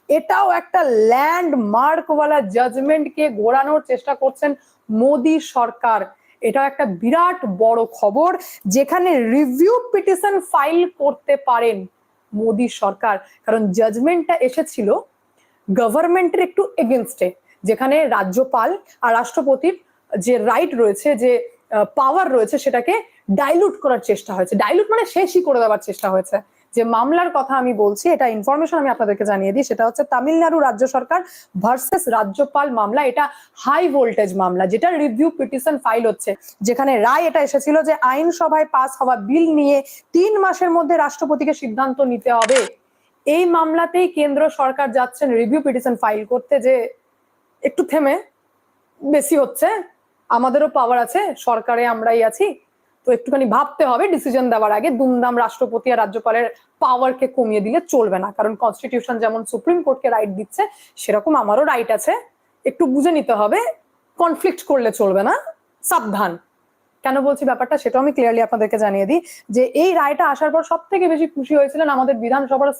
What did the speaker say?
এটাও একটা ল্যান্ডমার্কওয়ালা জাজমেন্টকে ঘোরানোর চেষ্টা করছেন মোদী সরকার। এটাও একটা বিরাট বড় খবর, যেখানে রিভিউ পিটিশন ফাইল করতে পারেন মোদী সরকার। কারণ জাজমেন্টটা এসেছিল গভর্নমেন্টের একটু এগেনস্টে, যেখানে রাজ্যপাল আর রাষ্ট্রপতির যে রাইট রয়েছে, যে পাওয়ার রয়েছে, সেটাকে ডাইলুট করার চেষ্টা হয়েছে। ডাইলুট মানে শেষই করে দেওয়ার চেষ্টা হয়েছে। যে মামলার কথা আমি বলছি, এটা ইনফরমেশন আমি আপনাদেরকে জানিয়ে দিই, সেটা হচ্ছে তামিলনাড়ু রাজ্য সরকার ভার্সেস রাজ্যপাল মামলা। এটা হাই ভোল্টেজ মামলা, যেটা রিভিউ পিটিশন ফাইল হচ্ছে, যেখানে রায় এটা এসেছিল যে আইনসভায় পাস হওয়া বিল নিয়ে 3 মাসের মধ্যে রাষ্ট্রপতিকে সিদ্ধান্ত নিতে হবে। এই মামলাতেই কেন্দ্র সরকার যাচ্ছেন রিভিউ পিটিশন ফাইল করতে, যে একটু থেমে, বেশি হচ্ছে, আমাদেরও পাওয়ার আছে, সরকারে আমরাই আছি, তো একটুখানি ভাবতে হবে ডিসিশন দেওয়ার আগে। দুমদাম রাষ্ট্রপতি আর রাজ্যপালের পাওয়ারকে কমিয়ে দিলে চলবে না, কারণ কনস্টিটিউশন যেমন সুপ্রিম কোর্টকে রাইট দিচ্ছে, সেরকম আমারও রাইট আছে, একটু বুঝে নিতে হবে, কনফ্লিক্ট করলে চলবে না, সাবধান। কেন বলছি ব্যাপারটা সেটাও আমি ক্লিয়ারলি আপনাদেরকে জানিয়ে দিই, যে এই রায়টা আসার পর সব থেকে বেশি খুশি হয়েছিলেন আমাদের বিধানসভার